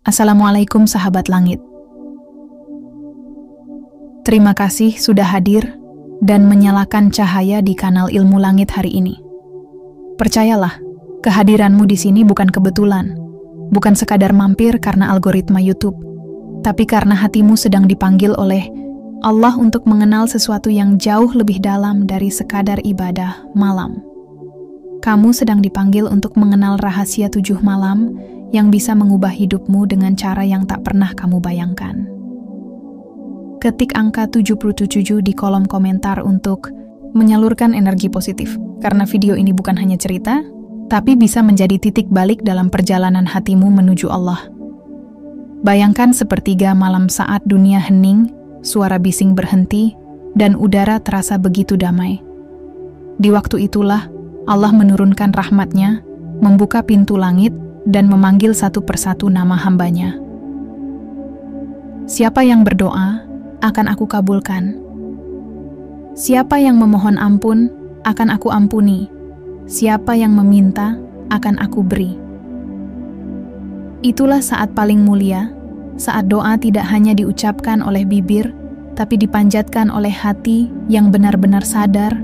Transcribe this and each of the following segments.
Assalamualaikum sahabat langit. Terima kasih sudah hadir dan menyalakan cahaya di kanal Ilmu Langit hari ini. Percayalah, kehadiranmu di sini bukan kebetulan, bukan sekadar mampir karena algoritma YouTube, tapi karena hatimu sedang dipanggil oleh Allah untuk mengenal sesuatu yang jauh lebih dalam dari sekadar ibadah malam. Kamu sedang dipanggil untuk mengenal rahasia 7 malam yang bisa mengubah hidupmu dengan cara yang tak pernah kamu bayangkan. Ketik angka 77 di kolom komentar untuk menyalurkan energi positif, karena video ini bukan hanya cerita, tapi bisa menjadi titik balik dalam perjalanan hatimu menuju Allah. Bayangkan sepertiga malam saat dunia hening, suara bising berhenti, dan udara terasa begitu damai. Di waktu itulah, Allah menurunkan rahmat-Nya, membuka pintu langit, dan memanggil satu persatu nama hamba-Nya. Siapa yang berdoa, akan aku kabulkan. Siapa yang memohon ampun, akan aku ampuni. Siapa yang meminta, akan aku beri. Itulah saat paling mulia, saat doa tidak hanya diucapkan oleh bibir, tapi dipanjatkan oleh hati yang benar-benar sadar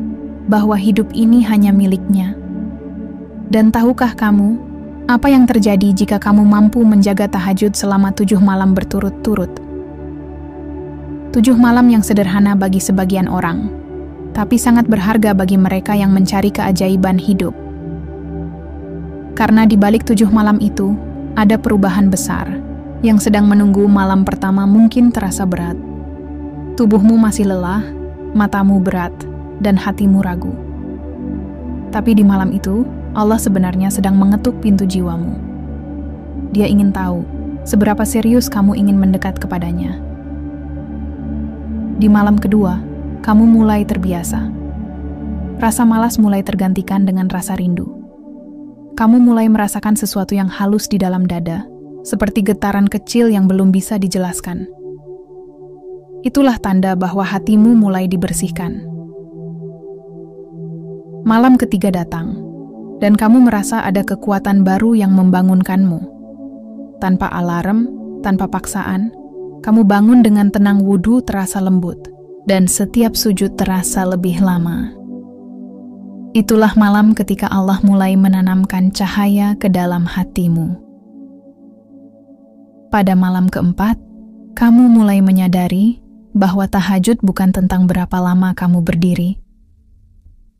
bahwa hidup ini hanya milik-Nya. Dan tahukah kamu, apa yang terjadi jika kamu mampu menjaga tahajud selama 7 malam berturut-turut? 7 malam yang sederhana bagi sebagian orang, tapi sangat berharga bagi mereka yang mencari keajaiban hidup. Karena di balik 7 malam itu, ada perubahan besar, yang sedang menunggu. Malam pertama mungkin terasa berat. Tubuhmu masih lelah, matamu berat, dan hatimu ragu. Tapi di malam itu, Allah sebenarnya sedang mengetuk pintu jiwamu. Dia ingin tahu seberapa serius kamu ingin mendekat kepadanya. Di malam kedua, kamu mulai terbiasa. Rasa malas mulai tergantikan dengan rasa rindu. Kamu mulai merasakan sesuatu yang halus di dalam dada, seperti getaran kecil yang belum bisa dijelaskan. Itulah tanda bahwa hatimu mulai dibersihkan. Malam ketiga datang, dan kamu merasa ada kekuatan baru yang membangunkanmu. Tanpa alarm, tanpa paksaan, kamu bangun dengan tenang. Wudhu terasa lembut, dan setiap sujud terasa lebih lama. Itulah malam ketika Allah mulai menanamkan cahaya ke dalam hatimu. Pada malam keempat, kamu mulai menyadari bahwa tahajud bukan tentang berapa lama kamu berdiri,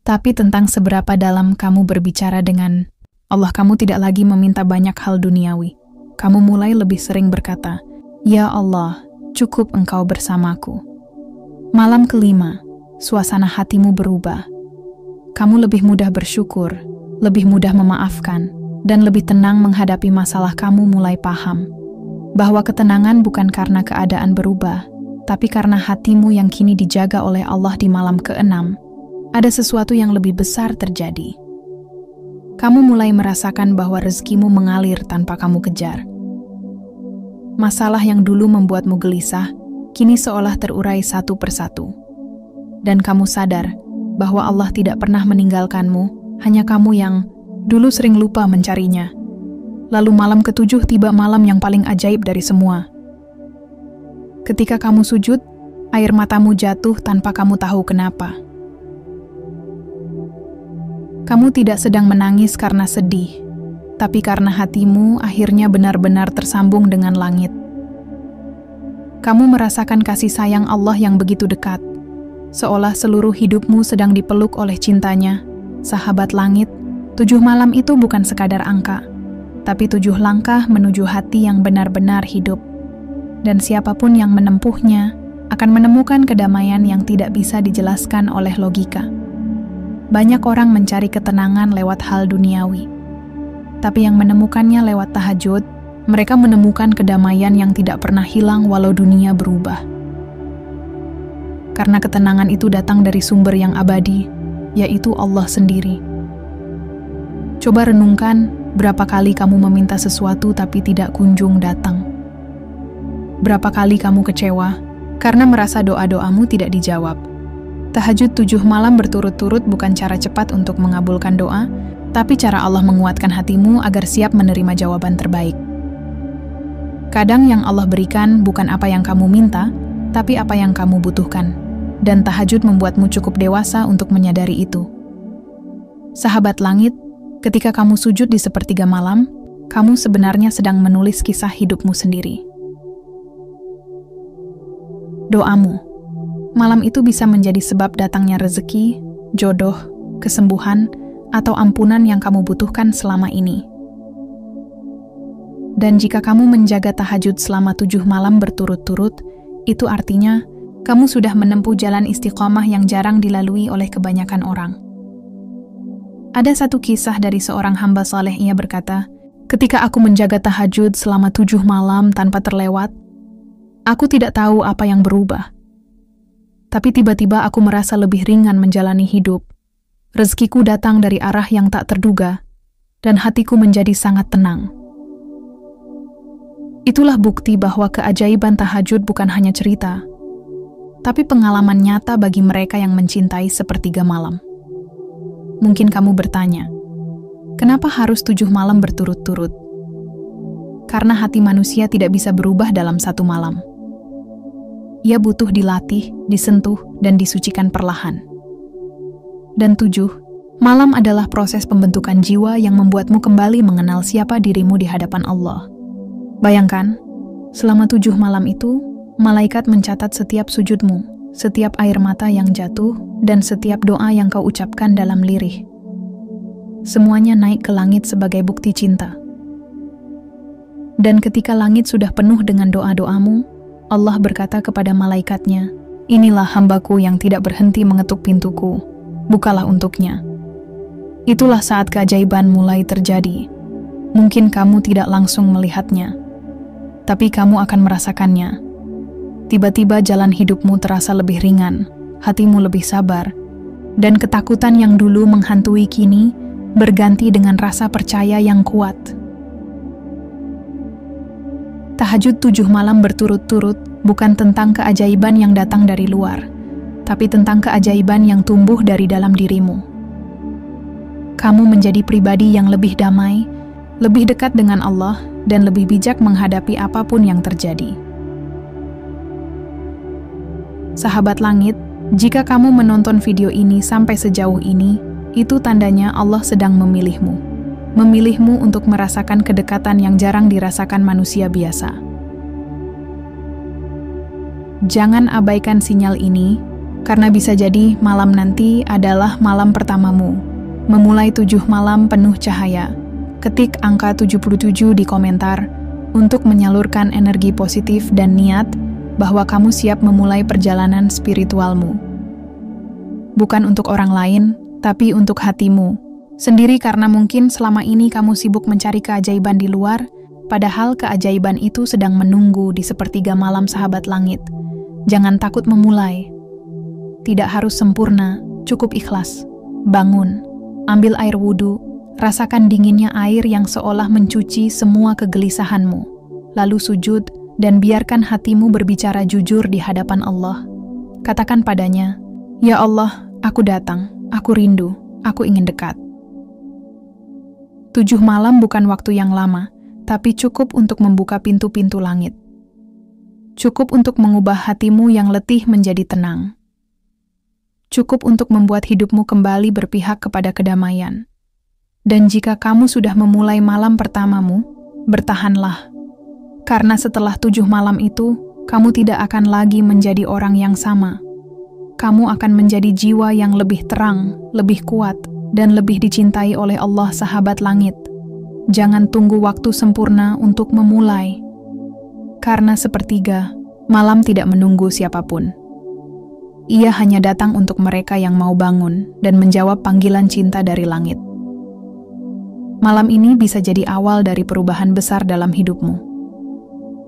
tapi tentang seberapa dalam kamu berbicara dengan Allah. Kamu tidak lagi meminta banyak hal duniawi. Kamu mulai lebih sering berkata, "Ya Allah, cukup Engkau bersamaku." Malam kelima, suasana hatimu berubah. Kamu lebih mudah bersyukur, lebih mudah memaafkan, dan lebih tenang menghadapi masalah. Kamu mulai paham bahwa ketenangan bukan karena keadaan berubah, tapi karena hatimu yang kini dijaga oleh Allah. Di malam keenam, ada sesuatu yang lebih besar terjadi. Kamu mulai merasakan bahwa rezekimu mengalir tanpa kamu kejar. Masalah yang dulu membuatmu gelisah, kini seolah terurai satu persatu. Dan kamu sadar bahwa Allah tidak pernah meninggalkanmu, hanya kamu yang dulu sering lupa mencarinya. Lalu malam ketujuh tiba, malam yang paling ajaib dari semua. Ketika kamu sujud, air matamu jatuh tanpa kamu tahu kenapa. Kamu tidak sedang menangis karena sedih, tapi karena hatimu akhirnya benar-benar tersambung dengan langit. Kamu merasakan kasih sayang Allah yang begitu dekat, seolah seluruh hidupmu sedang dipeluk oleh cintanya. Sahabat langit, 7 malam itu bukan sekadar angka, tapi 7 langkah menuju hati yang benar-benar hidup. Dan siapapun yang menempuhnya akan menemukan kedamaian yang tidak bisa dijelaskan oleh logika. Banyak orang mencari ketenangan lewat hal duniawi, tapi yang menemukannya lewat tahajud, mereka menemukan kedamaian yang tidak pernah hilang walau dunia berubah. Karena ketenangan itu datang dari sumber yang abadi, yaitu Allah sendiri. Coba renungkan, berapa kali kamu meminta sesuatu tapi tidak kunjung datang? Berapa kali kamu kecewa karena merasa doa-doamu tidak dijawab? Tahajud 7 malam berturut-turut bukan cara cepat untuk mengabulkan doa, tapi cara Allah menguatkan hatimu agar siap menerima jawaban terbaik. Kadang yang Allah berikan bukan apa yang kamu minta, tapi apa yang kamu butuhkan. Dan tahajud membuatmu cukup dewasa untuk menyadari itu. Sahabat langit, ketika kamu sujud di sepertiga malam, kamu sebenarnya sedang menulis kisah hidupmu sendiri. Doamu. Malam itu bisa menjadi sebab datangnya rezeki, jodoh, kesembuhan, atau ampunan yang kamu butuhkan selama ini. Dan jika kamu menjaga tahajud selama 7 malam berturut-turut, itu artinya kamu sudah menempuh jalan istiqomah yang jarang dilalui oleh kebanyakan orang. Ada satu kisah dari seorang hamba saleh. Ia berkata, "Ketika aku menjaga tahajud selama 7 malam tanpa terlewat, aku tidak tahu apa yang berubah. Tapi tiba-tiba aku merasa lebih ringan menjalani hidup. Rezekiku datang dari arah yang tak terduga, dan hatiku menjadi sangat tenang." Itulah bukti bahwa keajaiban tahajud bukan hanya cerita, tapi pengalaman nyata bagi mereka yang mencintai sepertiga malam. Mungkin kamu bertanya, kenapa harus 7 malam berturut-turut? Karena hati manusia tidak bisa berubah dalam 1 malam. Ia butuh dilatih, disentuh, dan disucikan perlahan. Dan 7, malam adalah proses pembentukan jiwa yang membuatmu kembali mengenal siapa dirimu di hadapan Allah. Bayangkan, selama 7 malam itu, malaikat mencatat setiap sujudmu, setiap air mata yang jatuh, dan setiap doa yang kau ucapkan dalam lirih. Semuanya naik ke langit sebagai bukti cinta. Dan ketika langit sudah penuh dengan doa-doamu, Allah berkata kepada malaikatnya, "Inilah hambaku yang tidak berhenti mengetuk pintuku, bukalah untuknya." Itulah saat keajaiban mulai terjadi. Mungkin kamu tidak langsung melihatnya, tapi kamu akan merasakannya. Tiba-tiba jalan hidupmu terasa lebih ringan, hatimu lebih sabar, dan ketakutan yang dulu menghantui kini berganti dengan rasa percaya yang kuat. Tahajud 7 malam berturut-turut bukan tentang keajaiban yang datang dari luar, tapi tentang keajaiban yang tumbuh dari dalam dirimu. Kamu menjadi pribadi yang lebih damai, lebih dekat dengan Allah, dan lebih bijak menghadapi apapun yang terjadi. Sahabat langit, jika kamu menonton video ini sampai sejauh ini, itu tandanya Allah sedang memilihmu. Memilihmu untuk merasakan kedekatan yang jarang dirasakan manusia biasa. Jangan abaikan sinyal ini, karena bisa jadi malam nanti adalah malam pertamamu. Memulai 7 malam penuh cahaya. Ketik angka 77 di komentar untuk menyalurkan energi positif dan niat bahwa kamu siap memulai perjalanan spiritualmu. Bukan untuk orang lain, tapi untuk hatimu sendiri, karena mungkin selama ini kamu sibuk mencari keajaiban di luar, padahal keajaiban itu sedang menunggu di sepertiga malam sahabat langit. Jangan takut memulai. Tidak harus sempurna, cukup ikhlas. Bangun, ambil air wudhu, rasakan dinginnya air yang seolah mencuci semua kegelisahanmu. Lalu sujud dan biarkan hatimu berbicara jujur di hadapan Allah. Katakan padanya, "Ya Allah, aku datang, aku rindu, aku ingin dekat." 7 malam bukan waktu yang lama, tapi cukup untuk membuka pintu-pintu langit. Cukup untuk mengubah hatimu yang letih menjadi tenang. Cukup untuk membuat hidupmu kembali berpihak kepada kedamaian. Dan jika kamu sudah memulai malam pertamamu, bertahanlah. Karena setelah 7 malam itu, kamu tidak akan lagi menjadi orang yang sama. Kamu akan menjadi jiwa yang lebih terang, lebih kuat, dan lebih dicintai oleh Allah sahabat langit. Jangan tunggu waktu sempurna untuk memulai. Karena sepertiga, malam tidak menunggu siapapun. Ia hanya datang untuk mereka yang mau bangun dan menjawab panggilan cinta dari langit. Malam ini bisa jadi awal dari perubahan besar dalam hidupmu.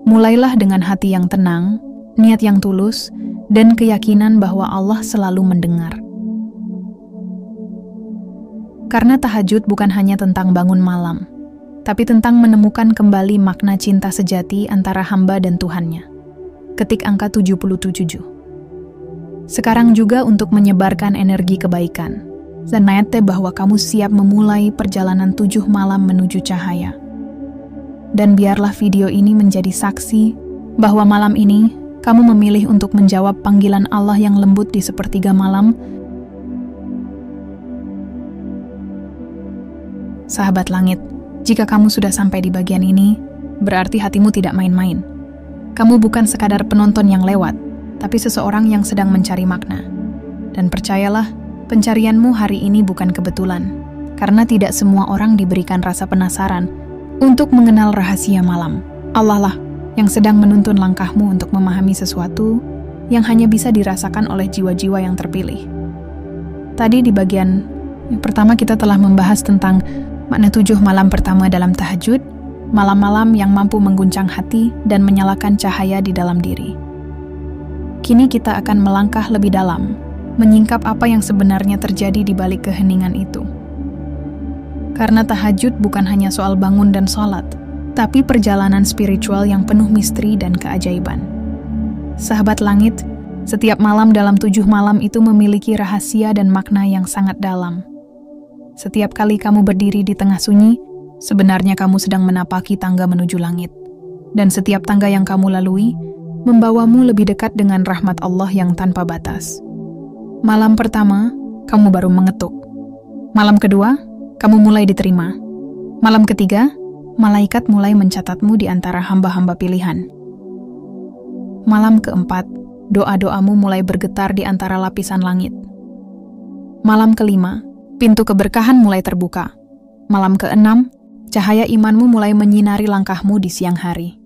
Mulailah dengan hati yang tenang, niat yang tulus, dan keyakinan bahwa Allah selalu mendengar. Karena tahajud bukan hanya tentang bangun malam, tapi tentang menemukan kembali makna cinta sejati antara hamba dan Tuhannya. Ketik angka 77. Sekarang juga untuk menyebarkan energi kebaikan. Zanayate bahwa kamu siap memulai perjalanan 7 malam menuju cahaya. Dan biarlah video ini menjadi saksi bahwa malam ini kamu memilih untuk menjawab panggilan Allah yang lembut di sepertiga malam. Sahabat langit, jika kamu sudah sampai di bagian ini, berarti hatimu tidak main-main. Kamu bukan sekadar penonton yang lewat, tapi seseorang yang sedang mencari makna. Dan percayalah, pencarianmu hari ini bukan kebetulan, karena tidak semua orang diberikan rasa penasaran untuk mengenal rahasia malam. Allah lah yang sedang menuntun langkahmu untuk memahami sesuatu yang hanya bisa dirasakan oleh jiwa-jiwa yang terpilih. Tadi di bagian pertama kita telah membahas tentang makna 7 malam pertama dalam tahajud, malam-malam yang mampu mengguncang hati dan menyalakan cahaya di dalam diri. Kini kita akan melangkah lebih dalam, menyingkap apa yang sebenarnya terjadi di balik keheningan itu. Karena tahajud bukan hanya soal bangun dan sholat, tapi perjalanan spiritual yang penuh misteri dan keajaiban. Sahabat langit, setiap malam dalam 7 malam itu memiliki rahasia dan makna yang sangat dalam. Setiap kali kamu berdiri di tengah sunyi, sebenarnya kamu sedang menapaki tangga menuju langit. Dan setiap tangga yang kamu lalui, membawamu lebih dekat dengan rahmat Allah yang tanpa batas. Malam pertama, kamu baru mengetuk. Malam kedua, kamu mulai diterima. Malam ketiga, malaikat mulai mencatatmu di antara hamba-hamba pilihan. Malam keempat, doa-doamu mulai bergetar di antara lapisan langit. Malam kelima, pintu keberkahan mulai terbuka. Malam keenam, cahaya imanmu mulai menyinari langkahmu di siang hari.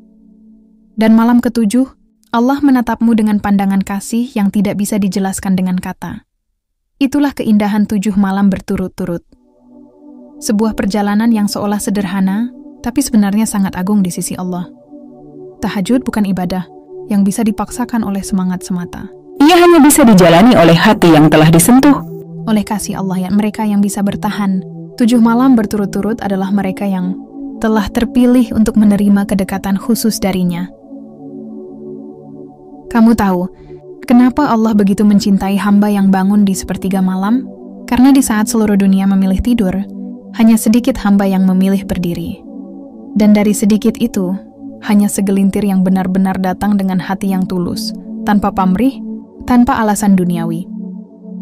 Dan malam ketujuh, Allah menatapmu dengan pandangan kasih yang tidak bisa dijelaskan dengan kata. Itulah keindahan 7 malam berturut-turut. Sebuah perjalanan yang seolah sederhana, tapi sebenarnya sangat agung di sisi Allah. Tahajud bukan ibadah yang bisa dipaksakan oleh semangat semata. Ia hanya bisa dijalani oleh hati yang telah disentuh oleh kasih Allah. Yang mereka yang bisa bertahan 7 malam berturut-turut adalah mereka yang telah terpilih untuk menerima kedekatan khusus darinya. Kamu tahu, kenapa Allah begitu mencintai hamba yang bangun di sepertiga malam? Karena di saat seluruh dunia memilih tidur, hanya sedikit hamba yang memilih berdiri. Dan dari sedikit itu, hanya segelintir yang benar-benar datang dengan hati yang tulus, tanpa pamrih, tanpa alasan duniawi.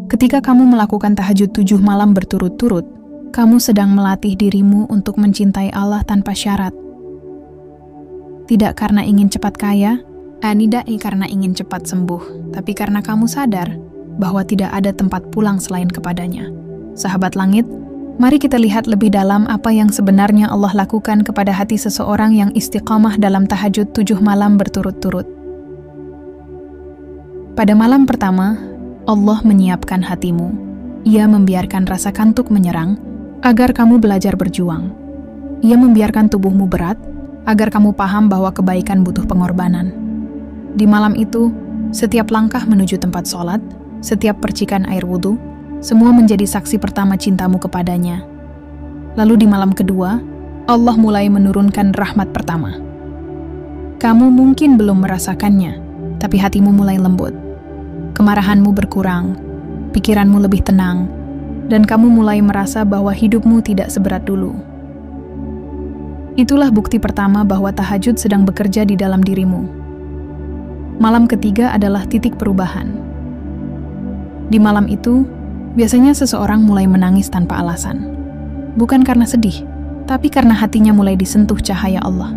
Ketika kamu melakukan tahajud 7 malam berturut-turut, kamu sedang melatih dirimu untuk mencintai Allah tanpa syarat. Tidak karena ingin cepat kaya, tidak karena ingin cepat sembuh, tapi karena kamu sadar bahwa tidak ada tempat pulang selain kepadanya. Sahabat langit, mari kita lihat lebih dalam apa yang sebenarnya Allah lakukan kepada hati seseorang yang istiqamah dalam tahajud 7 malam berturut-turut. Pada malam pertama, Allah menyiapkan hatimu. Ia membiarkan rasa kantuk menyerang agar kamu belajar berjuang. Ia membiarkan tubuhmu berat agar kamu paham bahwa kebaikan butuh pengorbanan. Di malam itu, setiap langkah menuju tempat sholat, setiap percikan air wudhu, semua menjadi saksi pertama cintamu kepadanya. Lalu di malam kedua, Allah mulai menurunkan rahmat pertama. Kamu mungkin belum merasakannya, tapi hatimu mulai lembut. Kemarahanmu berkurang, pikiranmu lebih tenang, dan kamu mulai merasa bahwa hidupmu tidak seberat dulu. Itulah bukti pertama bahwa tahajud sedang bekerja di dalam dirimu. Malam ketiga adalah titik perubahan. Di malam itu, biasanya seseorang mulai menangis tanpa alasan. Bukan karena sedih, tapi karena hatinya mulai disentuh cahaya Allah.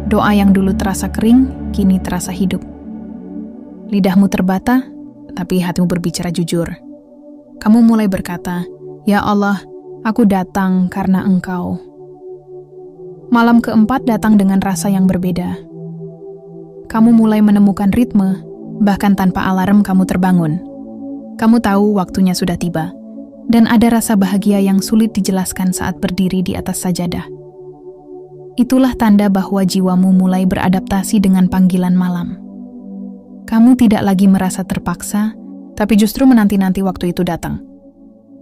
Doa yang dulu terasa kering, kini terasa hidup. Lidahmu terbata, tapi hatimu berbicara jujur. Kamu mulai berkata, "Ya Allah, aku datang karena Engkau." Malam keempat datang dengan rasa yang berbeda. Kamu mulai menemukan ritme, bahkan tanpa alarm kamu terbangun. Kamu tahu waktunya sudah tiba, dan ada rasa bahagia yang sulit dijelaskan saat berdiri di atas sajadah. Itulah tanda bahwa jiwamu mulai beradaptasi dengan panggilan malam. Kamu tidak lagi merasa terpaksa, tapi justru menanti-nanti waktu itu datang.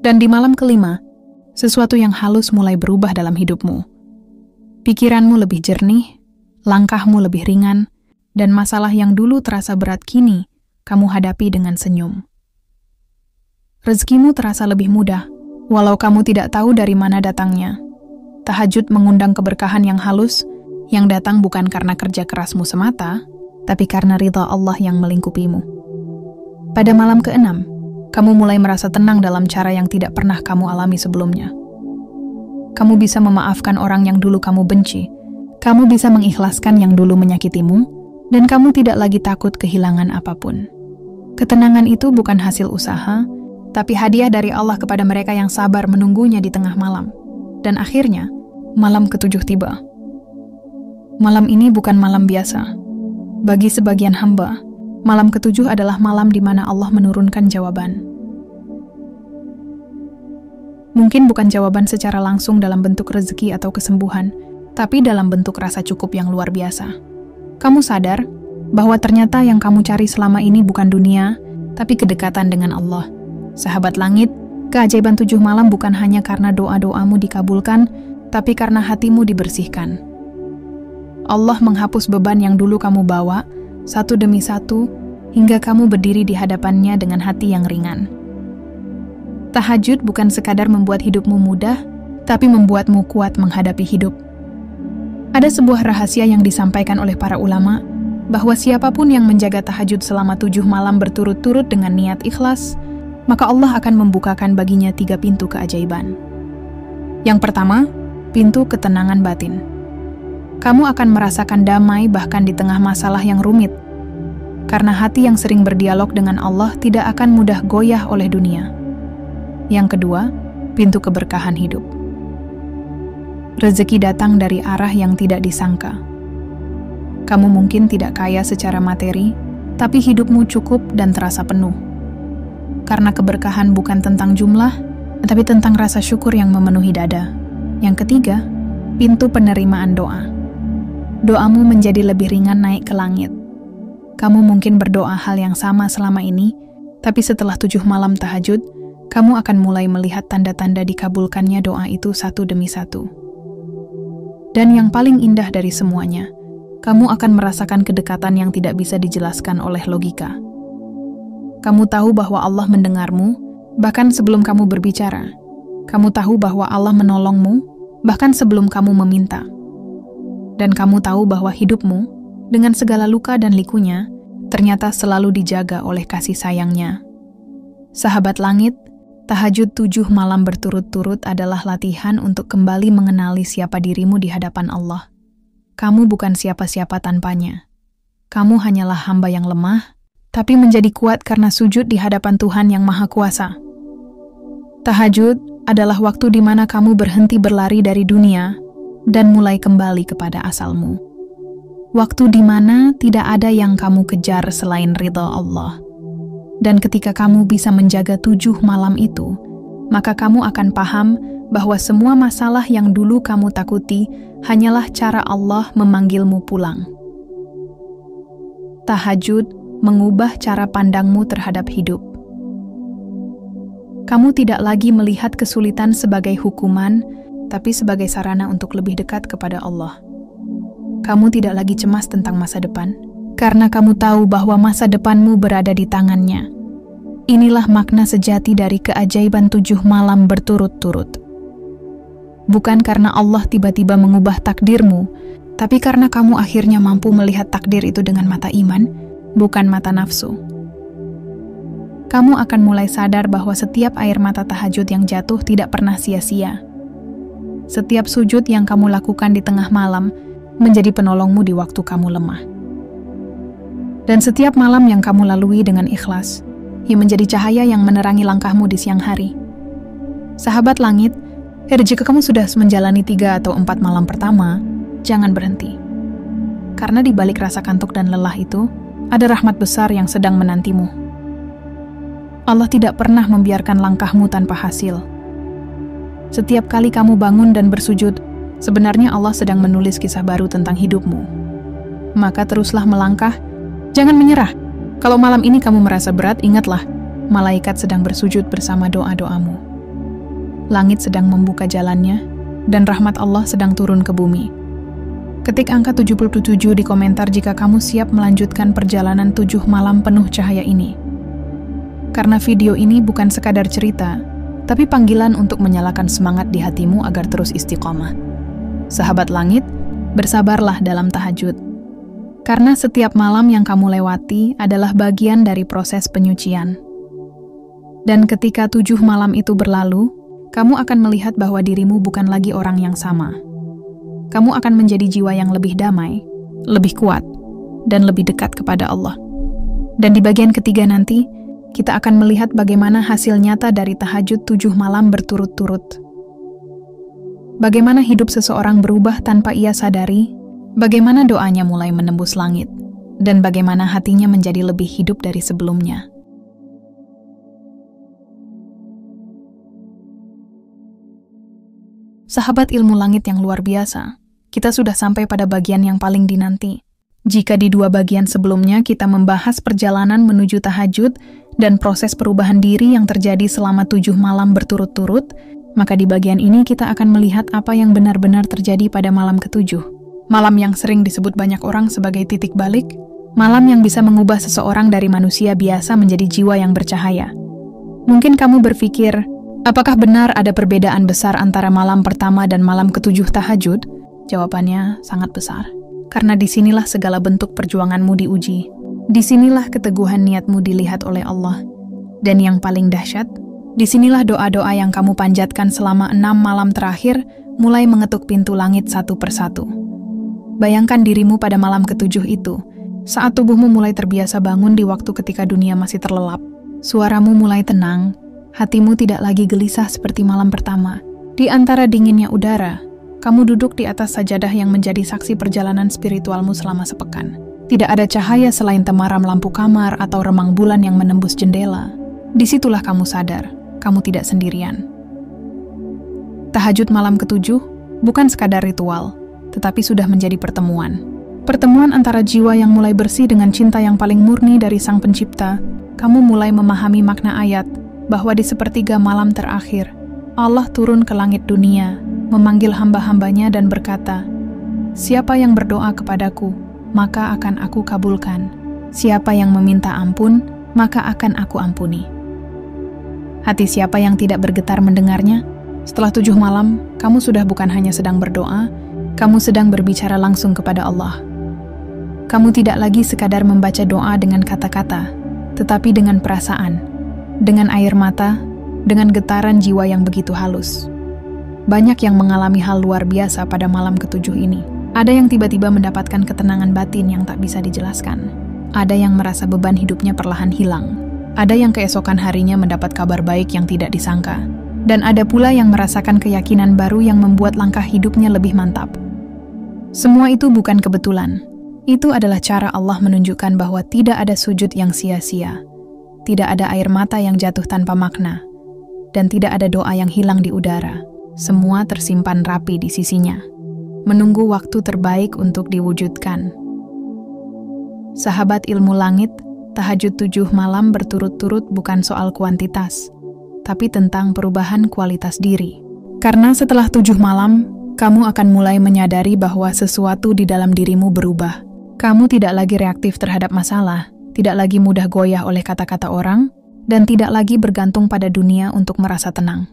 Dan di malam kelima, sesuatu yang halus mulai berubah dalam hidupmu. Pikiranmu lebih jernih, langkahmu lebih ringan, dan masalah yang dulu terasa berat kini, kamu hadapi dengan senyum. Rezekimu terasa lebih mudah, walau kamu tidak tahu dari mana datangnya. Tahajud mengundang keberkahan yang halus, yang datang bukan karena kerja kerasmu semata, tapi karena ridha Allah yang melingkupimu. Pada malam ke-6, kamu mulai merasa tenang dalam cara yang tidak pernah kamu alami sebelumnya. Kamu bisa memaafkan orang yang dulu kamu benci, kamu bisa mengikhlaskan yang dulu menyakitimu, dan kamu tidak lagi takut kehilangan apapun. Ketenangan itu bukan hasil usaha, tapi hadiah dari Allah kepada mereka yang sabar menunggunya di tengah malam. Dan akhirnya, malam ke-7 tiba. Malam ini bukan malam biasa. Bagi sebagian hamba, malam ke-7 adalah malam di mana Allah menurunkan jawaban. Mungkin bukan jawaban secara langsung dalam bentuk rezeki atau kesembuhan, tapi dalam bentuk rasa cukup yang luar biasa. Kamu sadar bahwa ternyata yang kamu cari selama ini bukan dunia, tapi kedekatan dengan Allah. Sahabat langit, keajaiban 7 malam bukan hanya karena doa-doamu dikabulkan, tapi karena hatimu dibersihkan. Allah menghapus beban yang dulu kamu bawa, satu demi satu, hingga kamu berdiri di hadapannya dengan hati yang ringan. Tahajud bukan sekadar membuat hidupmu mudah, tapi membuatmu kuat menghadapi hidup. Ada sebuah rahasia yang disampaikan oleh para ulama, bahwa siapapun yang menjaga tahajud selama 7 malam berturut-turut dengan niat ikhlas, maka Allah akan membukakan baginya 3 pintu keajaiban. Yang pertama, pintu ketenangan batin. Kamu akan merasakan damai bahkan di tengah masalah yang rumit, karena hati yang sering berdialog dengan Allah tidak akan mudah goyah oleh dunia. Yang kedua, pintu keberkahan hidup. Rezeki datang dari arah yang tidak disangka. Kamu mungkin tidak kaya secara materi, tapi hidupmu cukup dan terasa penuh. Karena keberkahan bukan tentang jumlah, tapi tentang rasa syukur yang memenuhi dada. Yang ketiga, pintu penerimaan doa. Doamu menjadi lebih ringan naik ke langit. Kamu mungkin berdoa hal yang sama selama ini, tapi setelah 7 malam tahajud, kamu akan mulai melihat tanda-tanda dikabulkannya doa itu satu demi satu. Dan yang paling indah dari semuanya, kamu akan merasakan kedekatan yang tidak bisa dijelaskan oleh logika. Kamu tahu bahwa Allah mendengarmu, bahkan sebelum kamu berbicara. Kamu tahu bahwa Allah menolongmu, bahkan sebelum kamu meminta. Dan kamu tahu bahwa hidupmu, dengan segala luka dan likunya, ternyata selalu dijaga oleh kasih sayangnya. Sahabat langit, tahajud 7 malam berturut-turut adalah latihan untuk kembali mengenali siapa dirimu di hadapan Allah. Kamu bukan siapa-siapa tanpanya. Kamu hanyalah hamba yang lemah, tapi menjadi kuat karena sujud di hadapan Tuhan yang Maha Kuasa. Tahajud adalah waktu di mana kamu berhenti berlari dari dunia dan mulai kembali kepada asalmu. Waktu di mana tidak ada yang kamu kejar selain ridha Allah. Dan ketika kamu bisa menjaga 7 malam itu, maka kamu akan paham bahwa semua masalah yang dulu kamu takuti hanyalah cara Allah memanggilmu pulang. Tahajud mengubah cara pandangmu terhadap hidup. Kamu tidak lagi melihat kesulitan sebagai hukuman, tapi sebagai sarana untuk lebih dekat kepada Allah. Kamu tidak lagi cemas tentang masa depan, karena kamu tahu bahwa masa depanmu berada di tangannya. Inilah makna sejati dari keajaiban 7 malam berturut-turut. Bukan karena Allah tiba-tiba mengubah takdirmu, tapi karena kamu akhirnya mampu melihat takdir itu dengan mata iman, bukan mata nafsu. Kamu akan mulai sadar bahwa setiap air mata tahajud yang jatuh tidak pernah sia-sia. Setiap sujud yang kamu lakukan di tengah malam menjadi penolongmu di waktu kamu lemah. Dan setiap malam yang kamu lalui dengan ikhlas, ia menjadi cahaya yang menerangi langkahmu di siang hari. Sahabat langit, jika kamu sudah menjalani 3 atau 4 malam pertama, jangan berhenti. Karena di balik rasa kantuk dan lelah itu, ada rahmat besar yang sedang menantimu. Allah tidak pernah membiarkan langkahmu tanpa hasil. Setiap kali kamu bangun dan bersujud, sebenarnya Allah sedang menulis kisah baru tentang hidupmu. Maka teruslah melangkah, jangan menyerah. Kalau malam ini kamu merasa berat, ingatlah, malaikat sedang bersujud bersama doa-doamu. Langit sedang membuka jalannya, dan rahmat Allah sedang turun ke bumi. Ketik angka 77 di komentar jika kamu siap melanjutkan perjalanan 7 malam penuh cahaya ini. Karena video ini bukan sekadar cerita, tapi panggilan untuk menyalakan semangat di hatimu agar terus istiqomah. Sahabat langit, bersabarlah dalam tahajud. Karena setiap malam yang kamu lewati adalah bagian dari proses penyucian. Dan ketika 7 malam itu berlalu, kamu akan melihat bahwa dirimu bukan lagi orang yang sama. Kamu akan menjadi jiwa yang lebih damai, lebih kuat, dan lebih dekat kepada Allah. Dan di bagian ketiga nanti, kita akan melihat bagaimana hasil nyata dari tahajud 7 malam berturut-turut. Bagaimana hidup seseorang berubah tanpa ia sadari, bagaimana doanya mulai menembus langit, dan bagaimana hatinya menjadi lebih hidup dari sebelumnya. Sahabat ilmu langit yang luar biasa, kita sudah sampai pada bagian yang paling dinanti. Jika di 2 bagian sebelumnya kita membahas perjalanan menuju tahajud dan proses perubahan diri yang terjadi selama 7 malam berturut-turut, maka di bagian ini kita akan melihat apa yang benar-benar terjadi pada malam ke-7. Malam yang sering disebut banyak orang sebagai titik balik, malam yang bisa mengubah seseorang dari manusia biasa menjadi jiwa yang bercahaya. Mungkin kamu berpikir, apakah benar ada perbedaan besar antara malam pertama dan malam ke-7 tahajud? Jawabannya sangat besar. Karena disinilah segala bentuk perjuanganmu diuji. Disinilah keteguhan niatmu dilihat oleh Allah. Dan yang paling dahsyat, disinilah doa-doa yang kamu panjatkan selama 6 malam terakhir mulai mengetuk pintu langit satu persatu. Bayangkan dirimu pada malam ke-7 itu, saat tubuhmu mulai terbiasa bangun di waktu ketika dunia masih terlelap. Suaramu mulai tenang, hatimu tidak lagi gelisah seperti malam pertama. Di antara dinginnya udara, kamu duduk di atas sajadah yang menjadi saksi perjalanan spiritualmu selama sepekan. Tidak ada cahaya selain temaram lampu kamar atau remang bulan yang menembus jendela. Disitulah kamu sadar, kamu tidak sendirian. Tahajud malam ke-7 bukan sekadar ritual, tetapi sudah menjadi pertemuan. Pertemuan antara jiwa yang mulai bersih dengan cinta yang paling murni dari Sang Pencipta. Kamu mulai memahami makna ayat bahwa di sepertiga malam terakhir, Allah turun ke langit dunia, memanggil hamba-hambanya dan berkata, "Siapa yang berdoa kepadaku, maka akan aku kabulkan. Siapa yang meminta ampun, maka akan aku ampuni." Hati siapa yang tidak bergetar mendengarnya? Setelah 7 malam, kamu sudah bukan hanya sedang berdoa, kamu sedang berbicara langsung kepada Allah. Kamu tidak lagi sekadar membaca doa dengan kata-kata, tetapi dengan perasaan, dengan air mata, dengan getaran jiwa yang begitu halus. Banyak yang mengalami hal luar biasa pada malam ke-7 ini. Ada yang tiba-tiba mendapatkan ketenangan batin yang tak bisa dijelaskan. Ada yang merasa beban hidupnya perlahan hilang. Ada yang keesokan harinya mendapat kabar baik yang tidak disangka. Dan ada pula yang merasakan keyakinan baru yang membuat langkah hidupnya lebih mantap. Semua itu bukan kebetulan. Itu adalah cara Allah menunjukkan bahwa tidak ada sujud yang sia-sia. Tidak ada air mata yang jatuh tanpa makna. Dan tidak ada doa yang hilang di udara. Semua tersimpan rapi di sisinya, menunggu waktu terbaik untuk diwujudkan. Sahabat ilmu langit, tahajud 7 malam berturut-turut bukan soal kuantitas, tapi tentang perubahan kualitas diri. Karena setelah 7 malam, kamu akan mulai menyadari bahwa sesuatu di dalam dirimu berubah. Kamu tidak lagi reaktif terhadap masalah, tidak lagi mudah goyah oleh kata-kata orang, dan tidak lagi bergantung pada dunia untuk merasa tenang.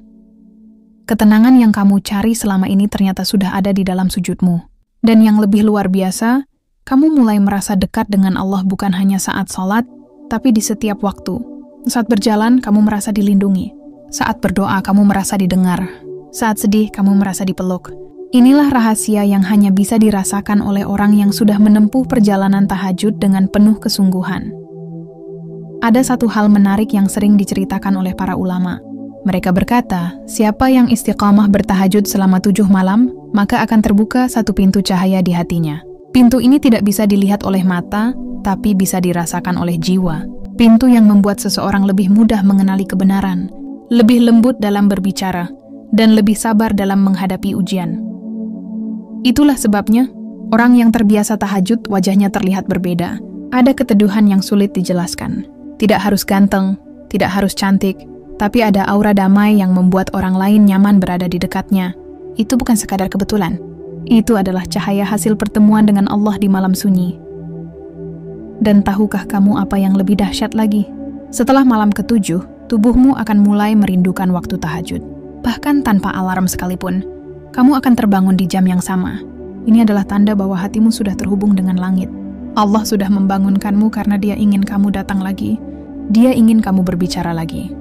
Ketenangan yang kamu cari selama ini ternyata sudah ada di dalam sujudmu. Dan yang lebih luar biasa, kamu mulai merasa dekat dengan Allah bukan hanya saat sholat, tapi di setiap waktu. Saat berjalan, kamu merasa dilindungi. Saat berdoa, kamu merasa didengar. Saat sedih, kamu merasa dipeluk. Inilah rahasia yang hanya bisa dirasakan oleh orang yang sudah menempuh perjalanan tahajud dengan penuh kesungguhan. Ada satu hal menarik yang sering diceritakan oleh para ulama. Mereka berkata, siapa yang istiqamah bertahajud selama 7 malam, maka akan terbuka satu pintu cahaya di hatinya. Pintu ini tidak bisa dilihat oleh mata, tapi bisa dirasakan oleh jiwa. Pintu yang membuat seseorang lebih mudah mengenali kebenaran, lebih lembut dalam berbicara, dan lebih sabar dalam menghadapi ujian. Itulah sebabnya, orang yang terbiasa tahajud wajahnya terlihat berbeda. Ada keteduhan yang sulit dijelaskan. Tidak harus ganteng, tidak harus cantik, tapi ada aura damai yang membuat orang lain nyaman berada di dekatnya. Itu bukan sekadar kebetulan. Itu adalah cahaya hasil pertemuan dengan Allah di malam sunyi. Dan tahukah kamu apa yang lebih dahsyat lagi? Setelah malam ke-7, tubuhmu akan mulai merindukan waktu tahajud. Bahkan tanpa alarm sekalipun, kamu akan terbangun di jam yang sama. Ini adalah tanda bahwa hatimu sudah terhubung dengan langit. Allah sudah membangunkanmu karena Dia ingin kamu datang lagi. Dia ingin kamu berbicara lagi.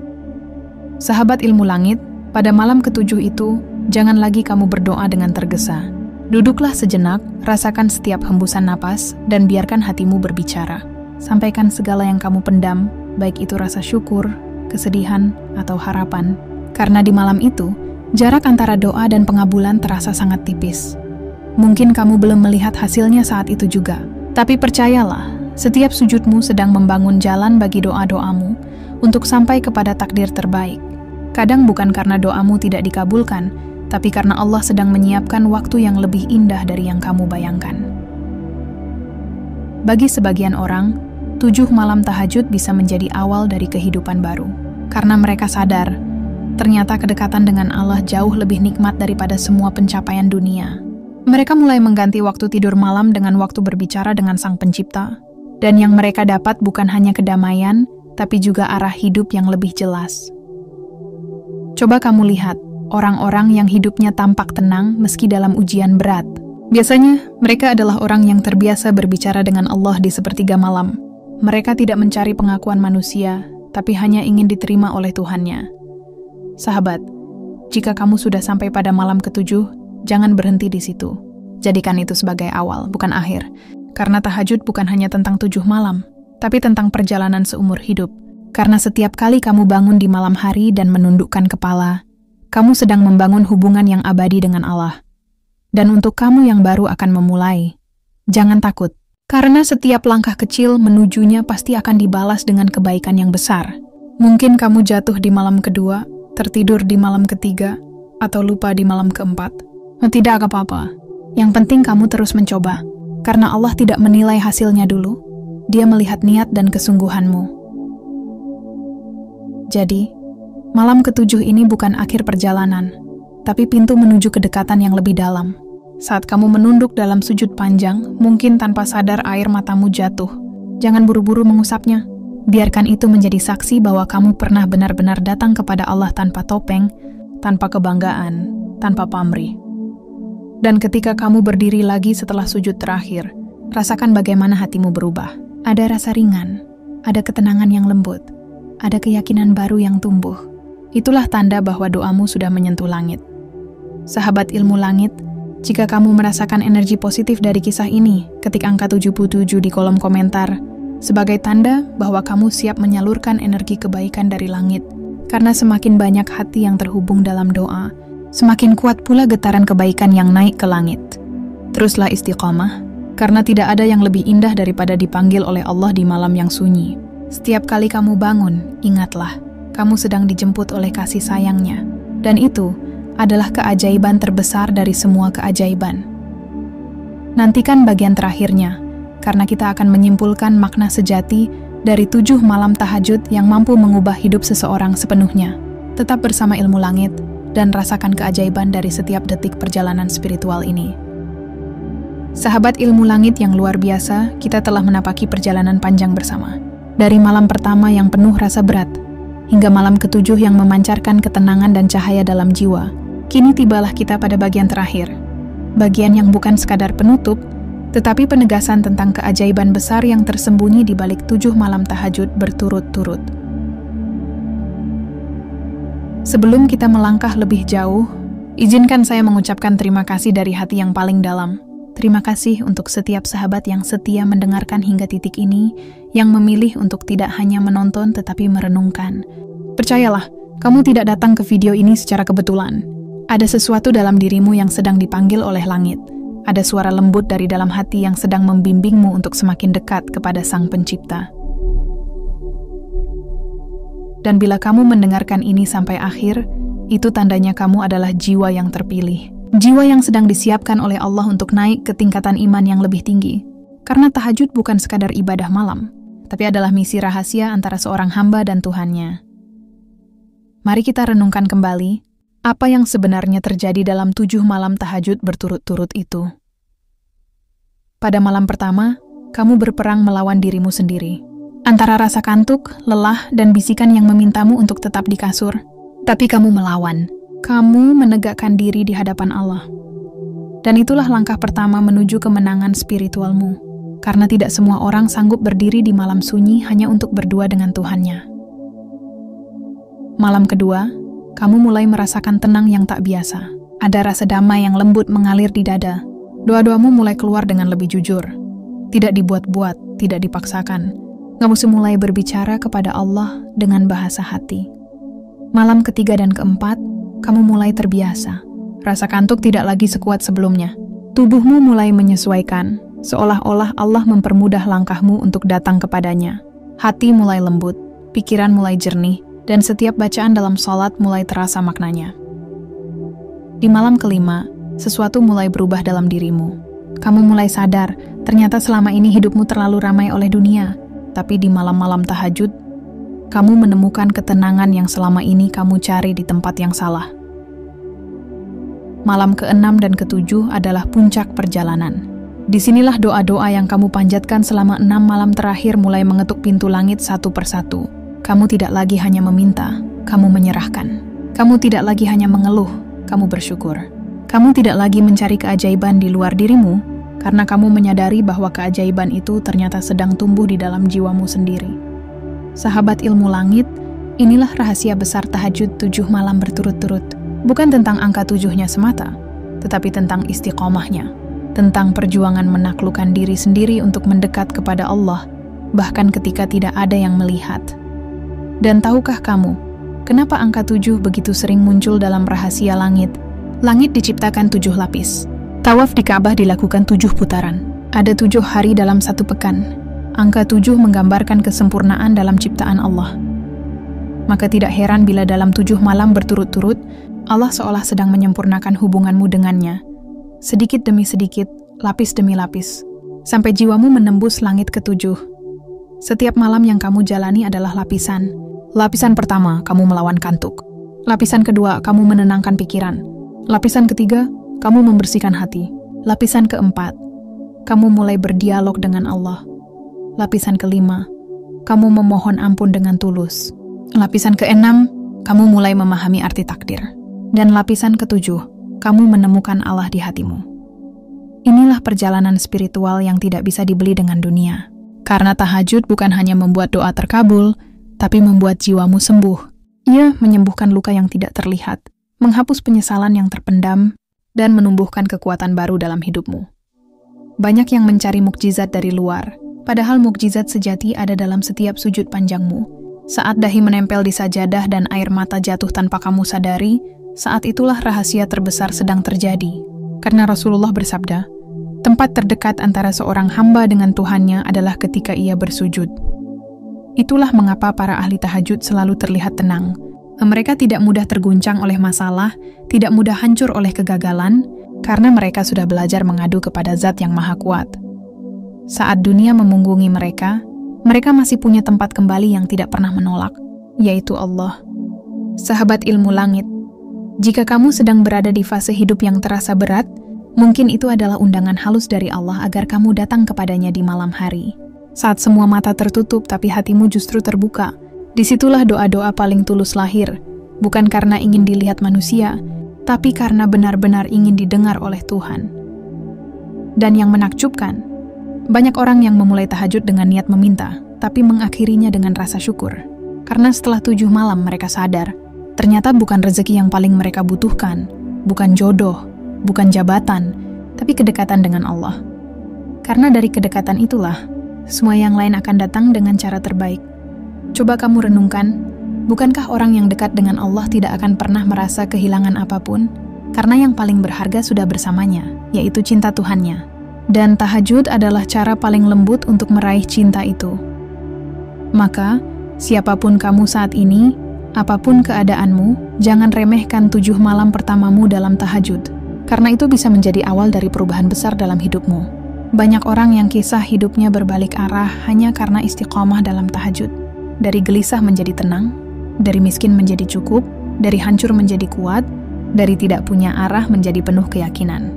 Sahabat ilmu langit, pada malam ketujuh itu, jangan lagi kamu berdoa dengan tergesa. Duduklah sejenak, rasakan setiap hembusan napas, dan biarkan hatimu berbicara. Sampaikan segala yang kamu pendam, baik itu rasa syukur, kesedihan, atau harapan. Karena di malam itu, jarak antara doa dan pengabulan terasa sangat tipis. Mungkin kamu belum melihat hasilnya saat itu juga. Tapi percayalah, setiap sujudmu sedang membangun jalan bagi doa-doamu untuk sampai kepada takdir terbaik. Kadang bukan karena doamu tidak dikabulkan, tapi karena Allah sedang menyiapkan waktu yang lebih indah dari yang kamu bayangkan. Bagi sebagian orang, 7 malam tahajud bisa menjadi awal dari kehidupan baru. Karena mereka sadar, ternyata kedekatan dengan Allah jauh lebih nikmat daripada semua pencapaian dunia. Mereka mulai mengganti waktu tidur malam dengan waktu berbicara dengan Sang Pencipta. Dan yang mereka dapat bukan hanya kedamaian, tapi juga arah hidup yang lebih jelas. Coba kamu lihat, orang-orang yang hidupnya tampak tenang meski dalam ujian berat. Biasanya, mereka adalah orang yang terbiasa berbicara dengan Allah di sepertiga malam. Mereka tidak mencari pengakuan manusia, tapi hanya ingin diterima oleh Tuhannya. Sahabat, jika kamu sudah sampai pada malam ketujuh, jangan berhenti di situ. Jadikan itu sebagai awal, bukan akhir. Karena tahajud bukan hanya tentang 7 malam, tapi tentang perjalanan seumur hidup. Karena setiap kali kamu bangun di malam hari dan menundukkan kepala, kamu sedang membangun hubungan yang abadi dengan Allah. Dan untuk kamu yang baru akan memulai, jangan takut. Karena setiap langkah kecil menujunya pasti akan dibalas dengan kebaikan yang besar. Mungkin kamu jatuh di malam kedua, tertidur di malam ketiga, atau lupa di malam keempat. Tidak apa-apa. Yang penting kamu terus mencoba. Karena Allah tidak menilai hasilnya dulu. Dia melihat niat dan kesungguhanmu. Jadi, malam ketujuh ini bukan akhir perjalanan, tapi pintu menuju kedekatan yang lebih dalam. Saat kamu menunduk dalam sujud panjang, mungkin tanpa sadar air matamu jatuh. Jangan buru-buru mengusapnya. Biarkan itu menjadi saksi bahwa kamu pernah benar-benar datang kepada Allah tanpa topeng, tanpa kebanggaan, tanpa pamrih. Dan ketika kamu berdiri lagi setelah sujud terakhir, rasakan bagaimana hatimu berubah. Ada rasa ringan, ada ketenangan yang lembut, ada keyakinan baru yang tumbuh. Itulah tanda bahwa doamu sudah menyentuh langit. Sahabat ilmu langit, jika kamu merasakan energi positif dari kisah ini, ketik angka 77 di kolom komentar, sebagai tanda bahwa kamu siap menyalurkan energi kebaikan dari langit. Karena semakin banyak hati yang terhubung dalam doa, semakin kuat pula getaran kebaikan yang naik ke langit. Teruslah istiqomah, karena tidak ada yang lebih indah daripada dipanggil oleh Allah di malam yang sunyi. Setiap kali kamu bangun, ingatlah, kamu sedang dijemput oleh kasih sayangnya. Dan itu adalah keajaiban terbesar dari semua keajaiban. Nantikan bagian terakhirnya, karena kita akan menyimpulkan makna sejati dari 7 malam tahajud yang mampu mengubah hidup seseorang sepenuhnya. Tetap bersama ilmu langit, dan rasakan keajaiban dari setiap detik perjalanan spiritual ini. Sahabat ilmu langit yang luar biasa, kita telah menapaki perjalanan panjang bersama. Dari malam pertama yang penuh rasa berat, hingga malam ketujuh yang memancarkan ketenangan dan cahaya dalam jiwa. Kini tibalah kita pada bagian terakhir. Bagian yang bukan sekadar penutup, tetapi penegasan tentang keajaiban besar yang tersembunyi di balik 7 malam tahajud berturut-turut. Sebelum kita melangkah lebih jauh, izinkan saya mengucapkan terima kasih dari hati yang paling dalam. Terima kasih untuk setiap sahabat yang setia mendengarkan hingga titik ini, yang memilih untuk tidak hanya menonton tetapi merenungkan. Percayalah, kamu tidak datang ke video ini secara kebetulan. Ada sesuatu dalam dirimu yang sedang dipanggil oleh langit. Ada suara lembut dari dalam hati yang sedang membimbingmu untuk semakin dekat kepada Sang Pencipta. Dan bila kamu mendengarkan ini sampai akhir, itu tandanya kamu adalah jiwa yang terpilih. Jiwa yang sedang disiapkan oleh Allah untuk naik ke tingkatan iman yang lebih tinggi. Karena tahajud bukan sekadar ibadah malam, tapi adalah misi rahasia antara seorang hamba dan Tuhannya. Mari kita renungkan kembali, apa yang sebenarnya terjadi dalam 7 malam tahajud berturut-turut itu. Pada malam pertama, kamu berperang melawan dirimu sendiri. Antara rasa kantuk, lelah, dan bisikan yang memintamu untuk tetap di kasur. Tapi kamu melawan. Kamu menegakkan diri di hadapan Allah. Dan itulah langkah pertama menuju kemenangan spiritualmu. Karena tidak semua orang sanggup berdiri di malam sunyi hanya untuk berdua dengan Tuhannya. Malam kedua, kamu mulai merasakan tenang yang tak biasa. Ada rasa damai yang lembut mengalir di dada. Doa-doamu mulai keluar dengan lebih jujur. Tidak dibuat-buat, tidak dipaksakan. Kamu mulai berbicara kepada Allah dengan bahasa hati. Malam ketiga dan keempat, kamu mulai terbiasa. Rasa kantuk tidak lagi sekuat sebelumnya. Tubuhmu mulai menyesuaikan, seolah-olah Allah mempermudah langkahmu untuk datang kepadanya. Hati mulai lembut, pikiran mulai jernih, dan setiap bacaan dalam sholat mulai terasa maknanya. Di malam kelima, sesuatu mulai berubah dalam dirimu. Kamu mulai sadar, ternyata selama ini hidupmu terlalu ramai oleh dunia. Tapi di malam-malam tahajud, kamu menemukan ketenangan yang selama ini kamu cari di tempat yang salah. Malam ke-6 dan ke-7 adalah puncak perjalanan. Disinilah doa-doa yang kamu panjatkan selama 6 malam terakhir mulai mengetuk pintu langit satu persatu. Kamu tidak lagi hanya meminta, kamu menyerahkan. Kamu tidak lagi hanya mengeluh, kamu bersyukur. Kamu tidak lagi mencari keajaiban di luar dirimu, karena kamu menyadari bahwa keajaiban itu ternyata sedang tumbuh di dalam jiwamu sendiri. Sahabat ilmu langit, inilah rahasia besar tahajud 7 malam berturut-turut. Bukan tentang angka 7-nya semata, tetapi tentang istiqomahnya. Tentang perjuangan menaklukkan diri sendiri untuk mendekat kepada Allah, bahkan ketika tidak ada yang melihat. Dan tahukah kamu, kenapa angka 7 begitu sering muncul dalam rahasia langit? Langit diciptakan 7 lapis. Tawaf di Ka'bah dilakukan 7 putaran. Ada 7 hari dalam 1 pekan. Angka 7 menggambarkan kesempurnaan dalam ciptaan Allah. Maka tidak heran bila dalam 7 malam berturut-turut, Allah seolah sedang menyempurnakan hubunganmu dengannya. Sedikit demi sedikit, lapis demi lapis, sampai jiwamu menembus langit ke-7. Setiap malam yang kamu jalani adalah lapisan. Lapisan pertama, kamu melawan kantuk. Lapisan kedua, kamu menenangkan pikiran. Lapisan ketiga, kamu membersihkan hati. Lapisan keempat, kamu mulai berdialog dengan Allah. Lapisan kelima, kamu memohon ampun dengan tulus. Lapisan keenam, kamu mulai memahami arti takdir. Dan lapisan ketujuh, kamu menemukan Allah di hatimu. Inilah perjalanan spiritual yang tidak bisa dibeli dengan dunia. Karena tahajud bukan hanya membuat doa terkabul, tapi membuat jiwamu sembuh. Ia menyembuhkan luka yang tidak terlihat, menghapus penyesalan yang terpendam, dan menumbuhkan kekuatan baru dalam hidupmu. Banyak yang mencari mukjizat dari luar, padahal mukjizat sejati ada dalam setiap sujud panjangmu. Saat dahi menempel di sajadah dan air mata jatuh tanpa kamu sadari, saat itulah rahasia terbesar sedang terjadi. Karena Rasulullah bersabda, tempat terdekat antara seorang hamba dengan Tuhannya adalah ketika ia bersujud. Itulah mengapa para ahli tahajud selalu terlihat tenang. Mereka tidak mudah terguncang oleh masalah, tidak mudah hancur oleh kegagalan, karena mereka sudah belajar mengadu kepada Zat yang Maha Kuat. Saat dunia memunggungi mereka, mereka masih punya tempat kembali yang tidak pernah menolak, yaitu Allah. Sahabat ilmu langit, jika kamu sedang berada di fase hidup yang terasa berat, mungkin itu adalah undangan halus dari Allah agar kamu datang kepadanya di malam hari. Saat semua mata tertutup tapi hatimu justru terbuka, disitulah doa-doa paling tulus lahir, bukan karena ingin dilihat manusia, tapi karena benar-benar ingin didengar oleh Tuhan. Dan yang menakjubkan, banyak orang yang memulai tahajud dengan niat meminta, tapi mengakhirinya dengan rasa syukur. Karena setelah 7 malam mereka sadar, ternyata bukan rezeki yang paling mereka butuhkan, bukan jodoh, bukan jabatan, tapi kedekatan dengan Allah. Karena dari kedekatan itulah, semua yang lain akan datang dengan cara terbaik. Coba kamu renungkan, bukankah orang yang dekat dengan Allah tidak akan pernah merasa kehilangan apapun? Karena yang paling berharga sudah bersamanya, yaitu cinta Tuhannya. Dan tahajud adalah cara paling lembut untuk meraih cinta itu. Maka, siapapun kamu saat ini, apapun keadaanmu, jangan remehkan 7 malam pertamamu dalam tahajud. Karena itu bisa menjadi awal dari perubahan besar dalam hidupmu. Banyak orang yang kisah hidupnya berbalik arah hanya karena istiqomah dalam tahajud. Dari gelisah menjadi tenang, dari miskin menjadi cukup, dari hancur menjadi kuat, dari tidak punya arah menjadi penuh keyakinan.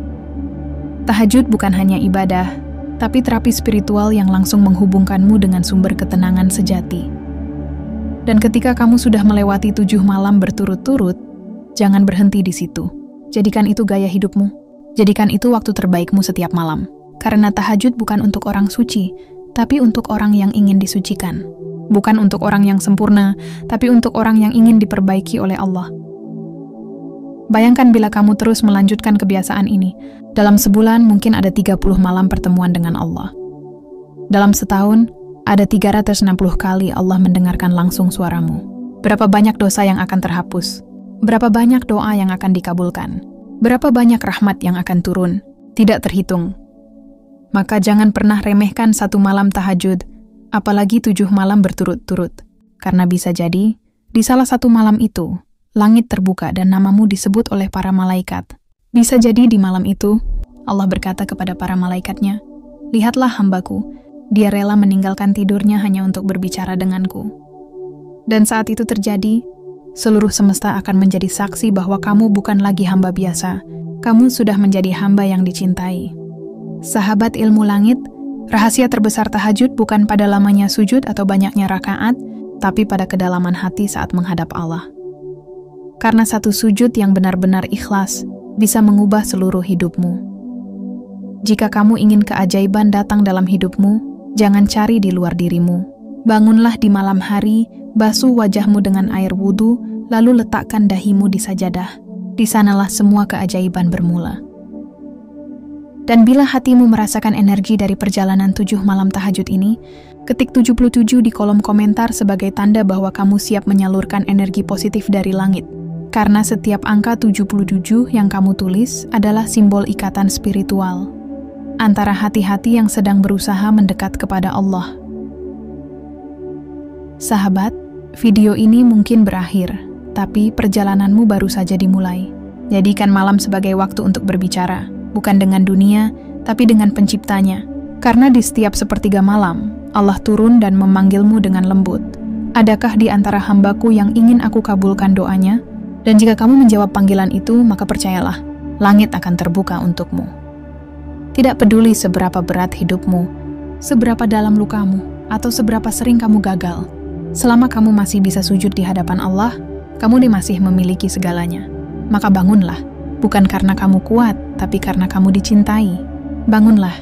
Tahajud bukan hanya ibadah, tapi terapi spiritual yang langsung menghubungkanmu dengan sumber ketenangan sejati. Dan ketika kamu sudah melewati 7 malam berturut-turut, jangan berhenti di situ. Jadikan itu gaya hidupmu. Jadikan itu waktu terbaikmu setiap malam. Karena tahajud bukan untuk orang suci, tapi untuk orang yang ingin disucikan. Bukan untuk orang yang sempurna, tapi untuk orang yang ingin diperbaiki oleh Allah. Bayangkan bila kamu terus melanjutkan kebiasaan ini. Dalam sebulan mungkin ada 30 malam pertemuan dengan Allah. Dalam setahun, ada 360 kali Allah mendengarkan langsung suaramu. Berapa banyak dosa yang akan terhapus? Berapa banyak doa yang akan dikabulkan? Berapa banyak rahmat yang akan turun? Tidak terhitung. Maka jangan pernah remehkan 1 malam tahajud, apalagi 7 malam berturut-turut. Karena bisa jadi, di salah satu malam itu, langit terbuka dan namamu disebut oleh para malaikat. Bisa jadi di malam itu, Allah berkata kepada para malaikatnya, "Lihatlah hambaku, dia rela meninggalkan tidurnya hanya untuk berbicara denganku." Dan saat itu terjadi, seluruh semesta akan menjadi saksi bahwa kamu bukan lagi hamba biasa. Kamu sudah menjadi hamba yang dicintai. Sahabat ilmu langit, rahasia terbesar tahajud bukan pada lamanya sujud atau banyaknya rakaat, tapi pada kedalaman hati saat menghadap Allah. Karena satu sujud yang benar-benar ikhlas bisa mengubah seluruh hidupmu. Jika kamu ingin keajaiban datang dalam hidupmu, jangan cari di luar dirimu. Bangunlah di malam hari, basuh wajahmu dengan air wudhu, lalu letakkan dahimu di sajadah. Di sanalah semua keajaiban bermula. Dan bila hatimu merasakan energi dari perjalanan 7 malam tahajud ini, ketik 77 di kolom komentar sebagai tanda bahwa kamu siap menyalurkan energi positif dari langit. Karena setiap angka 77 yang kamu tulis adalah simbol ikatan spiritual antara hati-hati yang sedang berusaha mendekat kepada Allah. Sahabat, video ini mungkin berakhir, tapi perjalananmu baru saja dimulai. Jadikan malam sebagai waktu untuk berbicara, bukan dengan dunia, tapi dengan penciptanya. Karena di setiap sepertiga malam, Allah turun dan memanggilmu dengan lembut. Adakah di antara hambaku yang ingin aku kabulkan doanya? Dan jika kamu menjawab panggilan itu, maka percayalah, langit akan terbuka untukmu. Tidak peduli seberapa berat hidupmu, seberapa dalam lukamu, atau seberapa sering kamu gagal. Selama kamu masih bisa sujud di hadapan Allah, kamu masih memiliki segalanya. Maka bangunlah, bukan karena kamu kuat, tapi karena kamu dicintai. Bangunlah,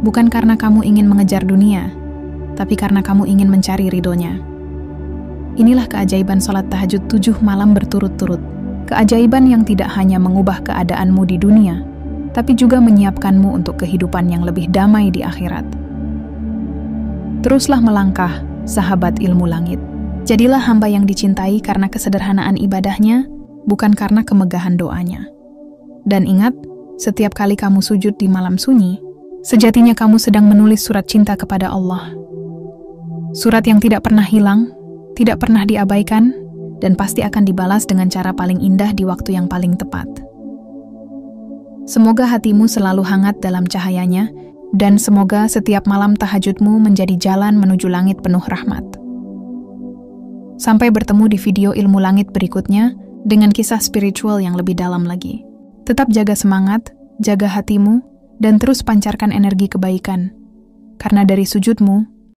bukan karena kamu ingin mengejar dunia, tapi karena kamu ingin mencari ridhonya. Inilah keajaiban sholat tahajud 7 malam berturut-turut. Keajaiban yang tidak hanya mengubah keadaanmu di dunia, tapi juga menyiapkanmu untuk kehidupan yang lebih damai di akhirat. Teruslah melangkah, sahabat ilmu langit. Jadilah hamba yang dicintai karena kesederhanaan ibadahnya, bukan karena kemegahan doanya. Dan ingat, setiap kali kamu sujud di malam sunyi, sejatinya kamu sedang menulis surat cinta kepada Allah. Surat yang tidak pernah hilang, tidak pernah diabaikan, dan pasti akan dibalas dengan cara paling indah di waktu yang paling tepat. Semoga hatimu selalu hangat dalam cahayanya, dan semoga setiap malam tahajudmu menjadi jalan menuju langit penuh rahmat. Sampai bertemu di video ilmu langit berikutnya, dengan kisah spiritual yang lebih dalam lagi. Tetap jaga semangat, jaga hatimu, dan terus pancarkan energi kebaikan. Karena dari sujudmu,